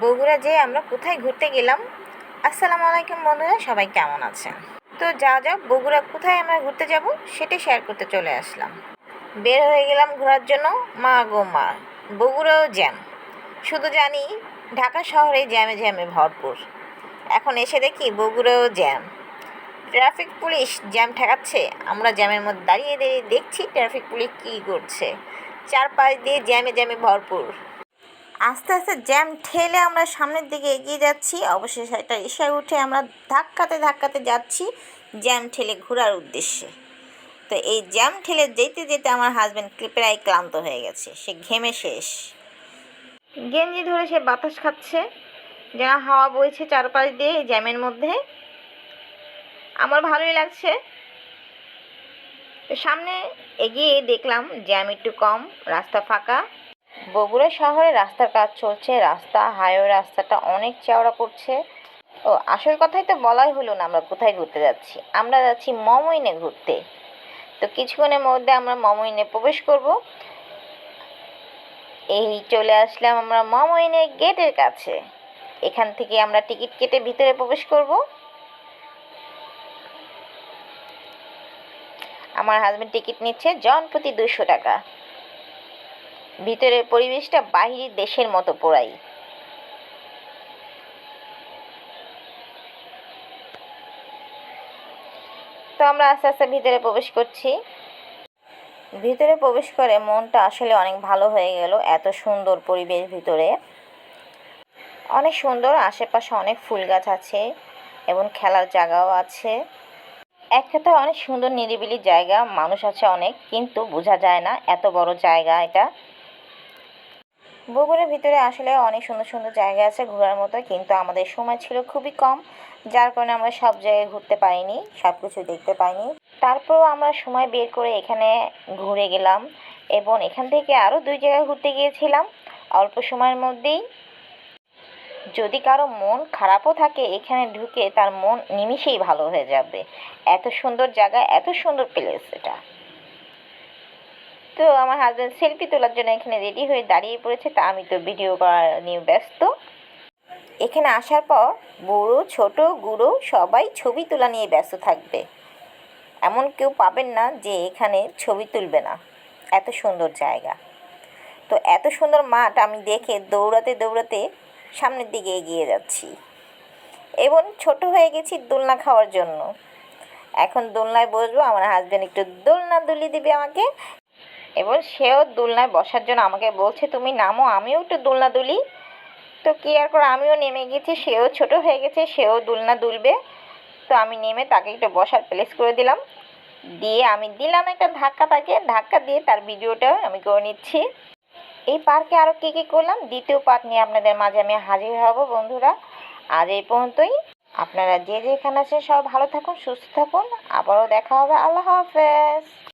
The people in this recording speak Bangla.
বগুড়া যেয়ে আমরা কোথায় ঘুরতে গেলাম। আসসালামু আলাইকুম বন্ধুরা, সবাই কেমন আছেন? তো যাক বগুড়া কোথায় আমরা ঘুরতে যাব সেটা শেয়ার করতে চলে আসলাম। বের হয়ে গেলাম ঘোরার জন্য। মা গো মা, বগুড়াও জ্যাম। শুধু জানি ঢাকা শহরে জ্যামে জ্যামে ভরপুর। এখন এসে দেখি বগুড়াও জ্যাম। ট্রাফিক পুলিশ জ্যাম ঠেকাচ্ছে, আমরা জ্যামের মধ্যে দাঁড়িয়ে দাঁড়িয়ে দেখছি ট্রাফিক পুলিশ কী করছে। চারপাশ দিয়ে জ্যামে জ্যামে ভরপুর। আস্তে আস্তে জ্যাম ঠেলে আমরা সামনের দিকে এগিয়ে যাচ্ছি। অবশেষে একটা রিক্সায় উঠে আমরা ধাক্কাতে ধাক্কাতে যাচ্ছি জ্যাম ঠেলে ঘোরার উদ্দেশ্যে। তো এই জ্যাম ঠেলে যেতে যেতে আমার হাজব্যান্ড প্রায় ক্লান্ত হয়ে গেছে, সে ঘেমে শেষ। গেঞ্জি ধরে সে বাতাস খাচ্ছে, যেন হাওয়া বইছে চারপাশ দিয়ে এই জ্যামের মধ্যে। আমার ভালোই লাগছে। তো সামনে এগিয়ে দেখলাম জ্যাম একটু কম, রাস্তা ফাঁকা। বগুড়া শহরে রাস্তার কাজ চলছে, হাইওয়ে রাস্তাটা অনেক চওড়া করছে। ও আসল কথাই তো বলাই হলো না, আমরা কোথায় ঘুরতে যাচ্ছি। আমরা যাচ্ছি মমইনে ঘুরতে। তো কিছুক্ষণের মধ্যে আমরা মমইনে প্রবেশ করব। এই চলে আসলাম আমরা মমইনের গেটের কাছে। এখান থেকে আমরা টিকিট কেটে ভিতরে প্রবেশ করব। আমার হাজবেন্ড টিকিট নিচ্ছে জন প্রতি 200 টাকা। ভিতরের পরিবেশটা বাহিরের দেশের মতো পুরাই। তো আমরা আস্তে আস্তে ভিতরে প্রবেশ করছি। ভিতরে প্রবেশ করে মনটা আসলে অনেক ভালো হয়ে গেল। এত সুন্দর পরিবেশ ভিতরে, অনেক সুন্দর। আশেপাশে অনেক ফুল গাছ আছে এবং খেলার জায়গাও আছে। এক কথায় অনেক সুন্দর নিরিবিলি জায়গা, মানুষ আছে অনেক, কিন্তু বোঝা যায় না এত বড় জায়গা এটা। বগুড়ার ভিতরে আসলে অনেক সুন্দর সুন্দর জায়গা আছে ঘোরার মতো, কিন্তু আমাদের সময় ছিল খুবই কম, যার কারণে আমরা সব জায়গায় ঘুরতে পারিনি, সব কিছু দেখতে পাইনি। তারপরও আমরা সময় বের করে এখানে ঘুরে গেলাম এবং এখান থেকে আরও 2 জায়গায় ঘুরতে গিয়েছিলাম অল্প সময়ের মধ্যেই। যদি কারো মন খারাপও থাকে, এখানে ঢুকে তার মন নিমিষেই ভালো হয়ে যাবে। এত সুন্দর জায়গা, এত সুন্দর প্লেস এটা। তো আমার হাজব্যান্ড সেলফি তোলার জন্য এখানে রেডি হয়ে দাঁড়িয়ে পড়েছে, তা আমি তো ভিডিও করা নিয়ে ব্যস্ত। এখানে আসার পর বুড়ো ছোট গুঁড়ো সবাই ছবি তোলা নিয়ে ব্যস্ত থাকবে। এমন কেউ পাবেন না যে এখানে ছবি তুলবে না, এত সুন্দর জায়গা। তো এত সুন্দর মাঠ আমি দেখে দৌড়াতে দৌড়াতে সামনের দিকে এগিয়ে যাচ্ছি এবং ছোট হয়ে গেছি দোলনা খাওয়ার জন্য। এখন দোলনায় বসবো, আমার হাজব্যান্ড একটু দোলনা দুলিয়ে দিবে আমাকে এবং সেও দোলনায় বসার জন্য আমাকে বলছে তুমি নামো, আমিও একটু দোলনা দুলি। তো কি আর করে, আমিও নেমে গেছি। সেও ছোট হয়ে গেছে, সেও দোলনা দুলবে। তো আমি নেমে তাকে একটু বসার প্লেস করে দিলাম, দিয়ে আমি দিলাম একটা ধাক্কা, তাকে ধাক্কা দিয়ে তার ভিডিওটা আমি করে নিচ্ছি। এই পার্কে আরও কী কী করলাম, দ্বিতীয় পার্ট নিয়ে আপনাদের মাঝে আমি হাজির হব বন্ধুরা। আজ এই পর্যন্তই। আপনারা যে যেখানে আছেন সব ভালো থাকুন, সুস্থ থাকুন। আবারও দেখা হবে। আল্লাহ হাফেজ।